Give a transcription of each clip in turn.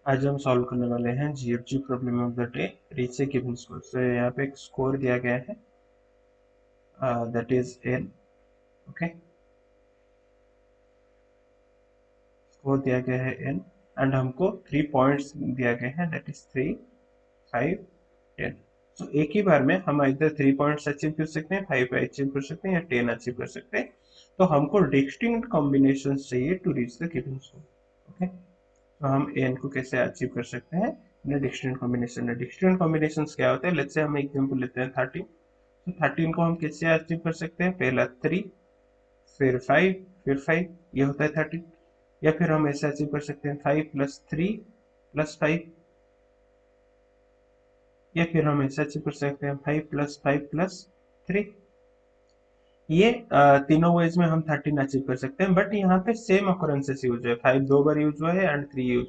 आज हम सॉल्व करने वाले हैं GFG problem of the day reach a given score. तो यहाँ पे एक स्कोर दिया गया है, that is an. Okay, score दिया गया है एन एंड हमको 3 पॉइंट्स दिया गया है, दैट इज 3, 5, 10। सो एक ही बार में हम इधर 3 पॉइंट्स अचीव कर सकते हैं, 5 अचीव कर सकते हैं या 10 अचीव कर सकते हैं। तो हमको डिस्टिंक्ट कॉम्बिनेशन चाहिए to reach the given score. Okay, तो हम एन को कैसे अचीव कर सकते हैं डिस्टिंक्ट कॉम्बिनेशन। डिस्टिंक्ट कॉम्बिनेशन क्या होते हैं, लेट्स से हम एग्जांपल लेते हैं 13। तो 13 को हम कैसे अचीव कर सकते हैं, पहला 3, फिर 5, फिर 5, ये होता है 13। या फिर हम ऐसे अचीव कर सकते हैं 5 प्लस 3 प्लस 5, या फिर हम ऐसे अचीव कर सकते हैं 5 प्लस 5 प्लस 3। ये तीनों वेज में हम 13 अचीव कर सकते हैं, बट यहाँ पे सेम ऑकरेंसेस यूज है। 5 दो बार यूज हुआ है एंड 3 यूज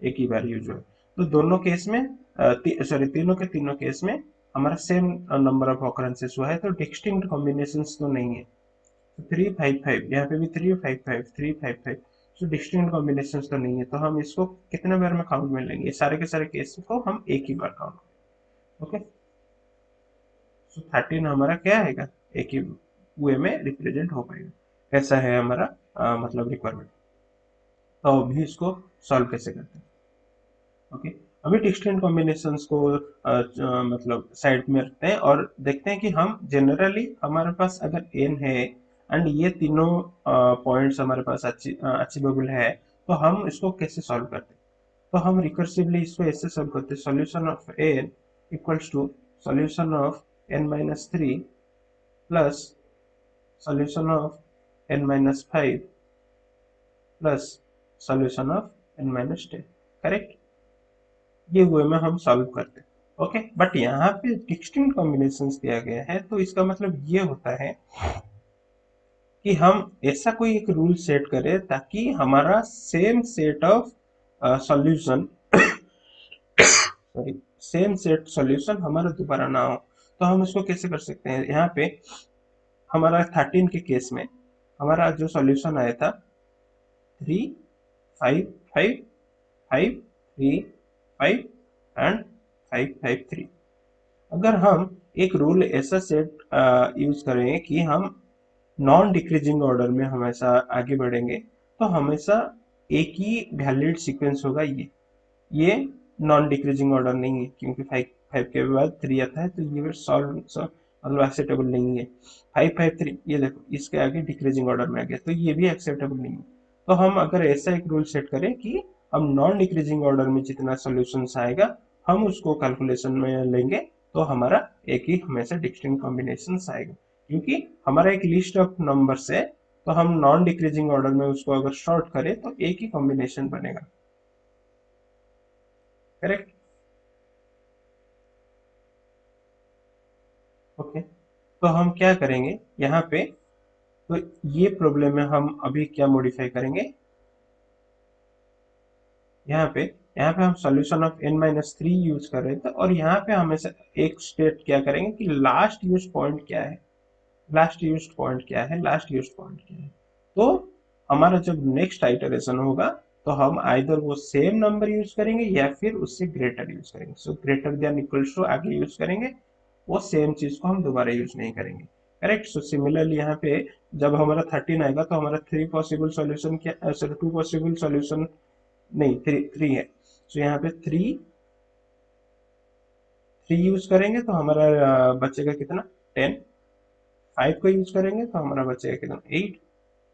एक ही बार यूज हुआ है। तो दोनों केस में सॉरी तीनों के तीनों केस में हमारा सेम नंबर ऑफ ऑकरेंसेस हुआ है, तो डिस्टिंक्ट कॉम्बिनेशन तो नहीं है। 3, 5, 5, यहाँ पे भी 3, 5, 5, 3, 5, 5। सो डिस्टिंक्ट कॉम्बिनेशन तो नहीं है, तो हम इसको कितने बार में काउंट में लेंगे, सारे के सारे केस को हम एक ही बार काउंट। ओके, सो 13 हमारा क्या आएगा, एक ही वे में रिप्रेजेंट हो पाएगा। ऐसा है हमारा मतलब रिक्वायरमेंट। तो अभी इसको सॉल्व कैसे करते हैं। ओके, अभी डिस्टिंक्ट कॉम्बिनेशंस को मतलब साइड में रखते हैं और देखते हैं कि हम जनरली हमारे पास अगर एन है एंड ये तीनों पॉइंट्स हमारे पास अचीवेबल है, तो हम इसको कैसे सॉल्व करते हैं। तो हम रिकर्सिवली इसको ऐसे सॉल्व करते हैं, solution of n equals to solution of n-3 plus solution of n minus 5 plus solution of n minus 10। Correct, ये वे में हम सॉल्व करते हैं। ओके, बट यहाँ पे डिस्टिंक्ट कॉम्बिनेशंस दिया गया है, तो इसका मतलब ये होता है कि हम ऐसा कोई एक रूल सेट करें ताकि हमारा same set of solution sorry same set solution हमारा दोबारा ना हो। तो हम इसको कैसे कर सकते हैं, यहाँ पे हमारा 13 के केस में हमारा जो सॉल्यूशन आया था 3, 5, 5, 5, 3 एंड 5, 5, 3। अगर हम एक रूल ऐसा सेट यूज करें कि हम नॉन डिक्रीजिंग ऑर्डर में हमेशा आगे बढ़ेंगे, तो हमेशा एक ही वैलिड सीक्वेंस होगा। ये नॉन डिक्रीजिंग ऑर्डर नहीं है, क्योंकि 5 के बाद 3 आता है, तो ये सॉल्व मतलब एक्सेप्टेबल नहीं है। 5, 5, 3 ये देखो इसके आगे डिक्रीजिंग ऑर्डर में आ गया, तो ये भी एक्सेप्टेबल नहीं है। तो हम अगर ऐसा एक रूल सेट करें कि हम नॉन डिक्रीजिंग ऑर्डर में जितना सोल्यूशन आएगा हम उसको कैलकुलेशन में लेंगे, तो हमारा एक ही हमेशा डिस्टिंक्ट कॉम्बिनेशन आएगा। क्योंकि हमारा एक लिस्ट ऑफ नंबर्स है, तो हम नॉन डिक्रीजिंग ऑर्डर में उसको अगर शॉर्ट करें तो एक ही कॉम्बिनेशन बनेगा। Correct, okay. तो हम क्या करेंगे यहाँ पे, तो ये प्रॉब्लम में हम अभी क्या मॉडिफाई करेंगे, यहाँ पे हम सॉल्यूशन ऑफ n-3 यूज कर रहे थे, और यहाँ पे हमेशा एक स्टेट क्या करेंगे कि लास्ट यूज पॉइंट क्या है, लास्ट यूज पॉइंट क्या है, लास्ट यूज पॉइंट क्या है। तो हमारा जब नेक्स्ट आइटरेशन होगा, तो हम आइदर वो सेम नंबर यूज करेंगे या फिर उससे ग्रेटर यूज करेंगे। So greater than equals to आगे यूज करेंगे, वो सेम चीज को हम दोबारा यूज नहीं करेंगे। करेक्ट, सो सिमिलरली यहाँ पे जब हमारा 13 आएगा, तो हमारा 3 पॉसिबल सॉल्यूशन क्या, सॉरी 2 पॉसिबल सॉल्यूशन नहीं, 3 है। सो यहाँ पे 3 यूज करेंगे तो हमारा बचेगा कितना, 10। 5 को यूज करेंगे तो हमारा बचेगा कितना, 8।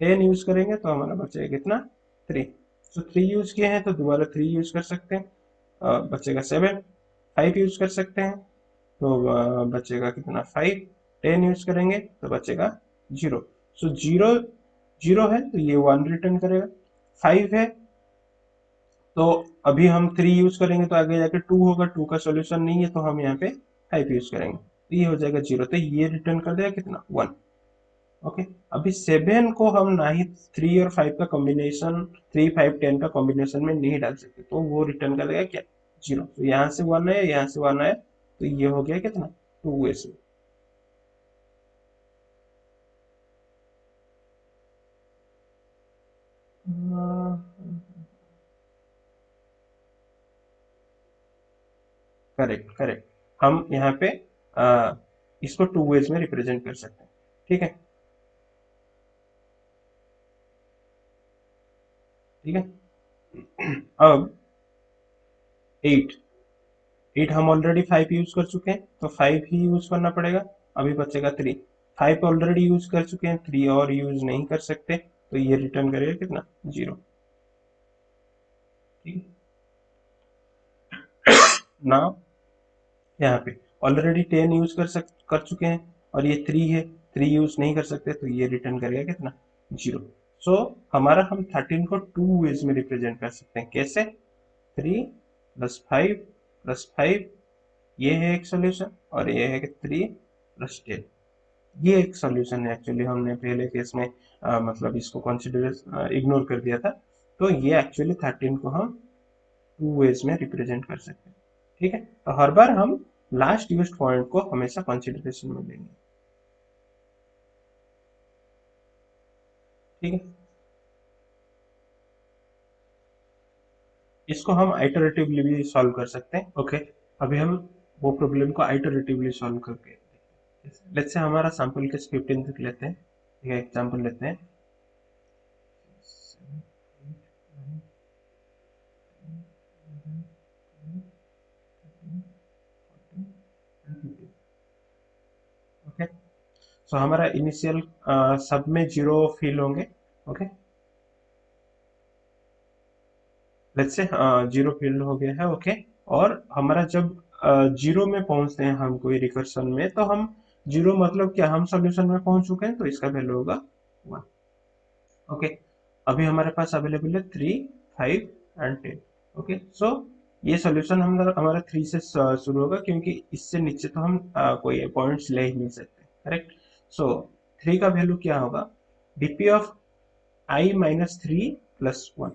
10 यूज करेंगे तो हमारा बचेगा कितना, 3। तो 3 यूज किए हैं तो दोबारा 3 यूज कर सकते हैं, बचेगा 7। 5 यूज कर सकते हैं तो बचेगा कितना, 5। 10 यूज करेंगे तो बचेगा 0। सो 0 0 है तो ये 1 रिटर्न करेगा। 5 है तो अभी हम 3 यूज करेंगे तो आगे जाके 2 होगा, 2 का सोल्यूशन नहीं है तो हम यहाँ पे 5 यूज करेंगे, तो ये हो जाएगा 0, तो ये रिटर्न कर देगा कितना, 1। ओके, अभी 7 को हम ना ही 3 और 5 का कॉम्बिनेशन, 3, 5, 10 का कॉम्बिनेशन में नहीं डाल सकते, तो वो रिटर्न कर देगा क्या, 0। तो यहाँ से 1 है, यहाँ से 1 है, तो ये हो गया कितना, 2 ऐसे। Correct correct. हम यहाँ पे इसको टू वेज में रिप्रेजेंट कर सकते हैं, ठीक है ठीक है। अब 8 8 हम ऑलरेडी 5 यूज कर चुके हैं तो 5 ही यूज करना पड़ेगा। अभी बचेगा 3, 5 ऑलरेडी यूज कर चुके हैं, 3 और यूज नहीं कर सकते, तो ये रिटर्न करेगा कितना, 0, ठीक है ना। यहाँ पे ऑलरेडी 10 यूज कर चुके हैं और ये 3 है, 3 यूज नहीं कर सकते, तो ये रिटर्न करेगा कितना, 0। सो हमारा हम 13 को टू वेज में रिप्रेजेंट कर सकते हैं, कैसे, 3 प्लस 5 प्लस 5, ये है एक सोल्यूशन, और ये है कि 3 प्लस 10, ये एक सोल्यूशन है। एक्चुअली हमने पहले केस में मतलब इसको कंसिडर इग्नोर कर दिया था, तो ये एक्चुअली 13 को हम टू वेज में रिप्रेजेंट कर सकते हैं, ठीक है। तो हर बार हम लास्ट यूज्ड पॉइंट को हमेशा कंसिडरेशन में लेंगे, ठीक है। इसको हम आइटरेटिवली भी सॉल्व कर सकते हैं, ओके। अभी हम वो प्रॉब्लम को आइटरेटिवली सॉल्व करके, लेट्स से हमारा सैंपल केस 15 तक लेते हैं, ठीक है, एग्जांपल लेते हैं। ओके, सो हमारा इनिशियल सब में 0 फिल होंगे, ओके। लेट्स से 0 फील्ड हो गया है, ओके। और हमारा जब 0 में पहुंचते हैं हम कोई रिकर्सन में, तो हम 0 मतलब क्या, हम सॉल्यूशन में पहुंच चुके हैं, तो इसका वैल्यू होगा 1, ओके। अभी हमारे पास अवेलेबल है 3, 5 एंड 10, ओके। सो ये सॉल्यूशन हमारा 3 से शुरू होगा, क्योंकि इससे नीचे तो हम कोई पॉइंट्स ले ही नहीं सकते, करेक्ट। सो 3 का वैल्यू क्या होगा, DP of i minus 3 plus 1,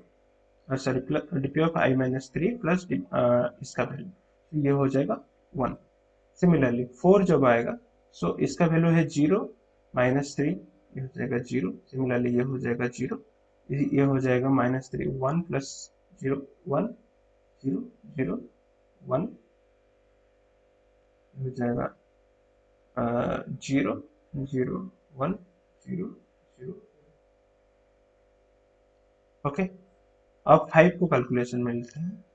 sorry, DP of i minus 3 plus इसका वैल्यू, ये हो जाएगा 1। सिमिलरली 4 जब आएगा, सो इसका वैल्यू है 0 माइनस 3, ये हो जाएगा 0। सिमिलरली ये हो जाएगा 0, ये हो जाएगा माइनस 3, 1 प्लस 0, 1, 0, 0, 1, हो जाएगा 0, 0, 1, 0, 0, ओके। अब 5 को कैलकुलेशन में लेते हैं,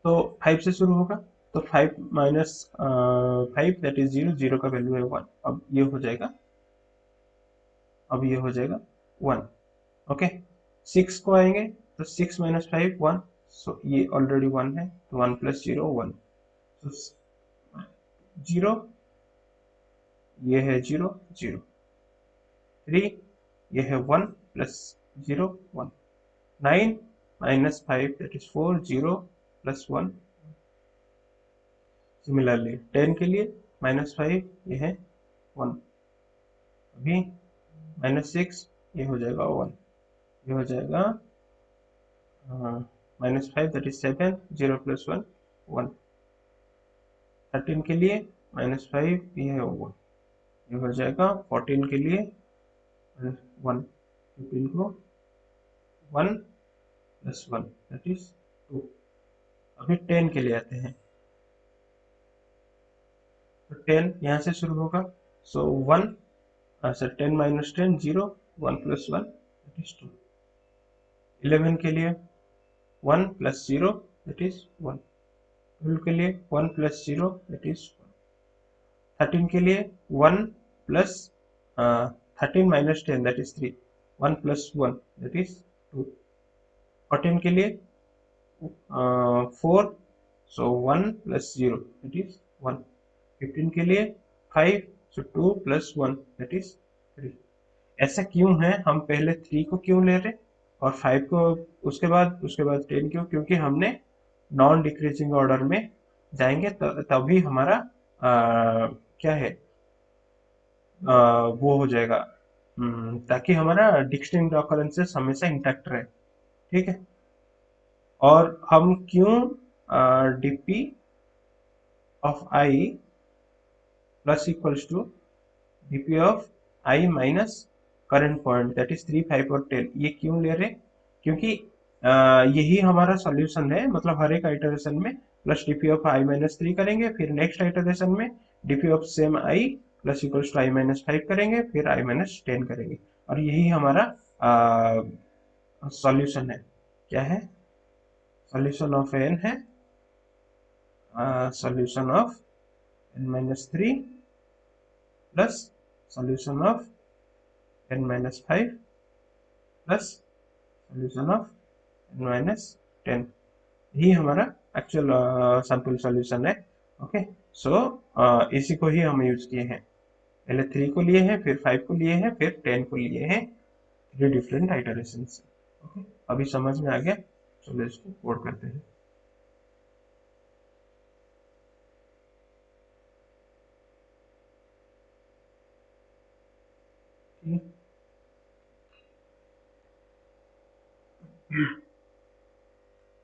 तो 5 से शुरू होगा, तो 5 माइनस 5 दैट इज 0, 0 का वैल्यू है 1। अब ये हो जाएगा 1, ओके। 6 को आएंगे, तो 6 माइनस 5 1, सो ये ऑलरेडी 1 है, तो 1 प्लस 0 1, तो 0, ये है 0, 0, 3, ये है 1 plus 0 1, 9 minus 5 that is 4, 0 plus 1। Similarly 10 के लिए माइनस 5, ये है 1, अभी -6, ये हो जाएगा 1, ये हो जाएगा -5 दैट इज 7, 0 प्लस 1 1। 13 के लिए -5, ये है 1, ये हो जाएगा 14 के लिए -1, 15 को 1 प्लस 1 दैट इज 2। अभी 10 के लिए आते हैं, तो 10 यहाँ से शुरू होगा, सो 1, sir 10 minus 10 0, 1 plus 1 that is 2। 11 के लिए 1 प्लस 0 दैट इज 1, 12 के लिए 1 प्लस 0 दैट इज 1, 13 के लिए 1 plus 13 minus 10 that is 3, 1 plus 1 that is 2। 14 के लिए 4, सो 1 प्लस 0 दैट इज 1। 15 के लिए 5, सो 2 प्लस 1 दैट इज 3। ऐसा क्यों है, हम पहले 3 को क्यों ले रहे और 5 को उसके बाद 10 क्यों, क्योंकि हमने नॉन डिक्रीजिंग ऑर्डर में जाएंगे, तभी हमारा क्या है, वो हो जाएगा, ताकि हमारा डिस्टिंक्ट ऑकरेंसेस हमेशा इंटैक्ट रहे, ठीक है। और हम क्यों DP of i plus equals to DP of i minus current point that is 3 5 और 10, ये क्यों ले रहे, क्योंकि यही हमारा सॉल्यूशन है, मतलब हर एक आइटरेशन में plus DP of i minus 3 करेंगे, फिर नेक्स्ट आइटरेशन में DP of same i plus equals to i minus 5 करेंगे, फिर आई माइनस 10 करेंगे, और यही हमारा सॉल्यूशन है। क्या है? सॉल्यूशन ऑफ एन है solution of n minus 3 plus solution of n minus 5 plus solution of n minus 10। यही हमारा एक्चुअल सैंपल सॉल्यूशन है। ओके, सो इसी को ही हम यूज किए हैं, पहले 3 को लिए हैं, फिर 5 को लिए हैं, फिर 10 को लिए हैं, 3 डिफरेंट आइटरेशन से। ओके, अभी समझ में आ गया? चलो इसको कोड करते हैं।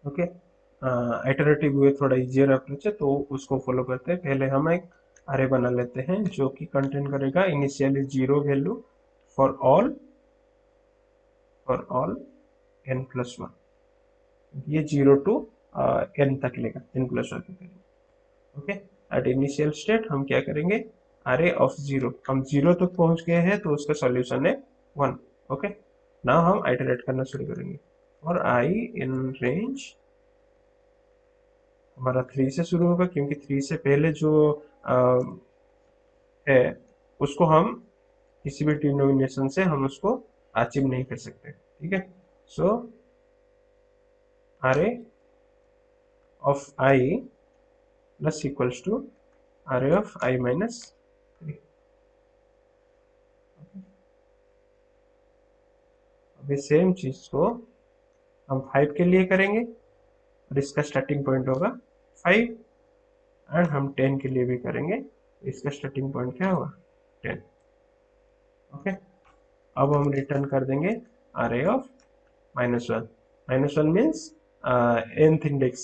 ओके, आइटरेटिव वे थोड़ा इजियर अप्रोच है, तो उसको फॉलो करते हैं। पहले हम एक अरे बना लेते हैं जो कि कंटेन करेगा initially 0 value for all n plus 1। ये 0 टू n तक लेगा, n प्लस 1 तक लेगा। ओके, एट इनिशियल स्टेट हम क्या करेंगे? अरे ऑफ 0, हम 0 तक पहुंच गए हैं तो उसका सॉल्यूशन है 1। ओके, नाउ हम आइटरेट करना शुरू करेंगे, और आई इन रेंज हमारा 3 से शुरू होगा, क्योंकि 3 से पहले जो है उसको हम किसी भी डिनोमिनेशन से हम उसको अचीव नहीं कर सकते। ठीक है, so array of I plus equals to array of I minus 3। अभी सेम चीज को हम 5 के लिए करेंगे, और इसका स्टार्टिंग पॉइंट होगा 5, एंड हम 10 के लिए भी करेंगे, इसका स्टार्टिंग पॉइंट क्या होगा? 10। ओके, अब हम रिटर्न कर देंगे array of -1। -1 means nth index,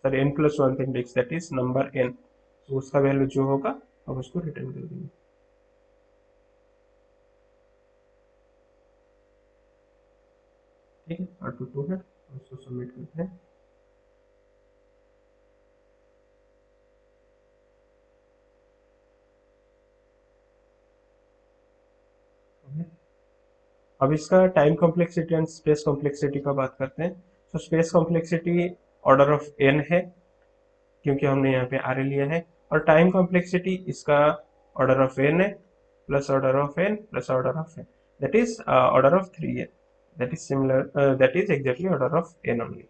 sorry n plus 1th index, that is number n, तो उसका वैल्यू जो होगा अब उसको रिटर्न कर देंगे। ठीक है, R2 है, उसको सबमिट करते हैं। अब इसका time complexity and space complexity का बात करते हैं। तो space complexity order of n है, क्योंकि हमने यहाँ पे आर लिया है, और टाइम कॉम्प्लेक्सिटी इसका ऑर्डर ऑफ n है plus order of n plus order of n, that is order of 3 है, that is similar, that is exactly order of n only.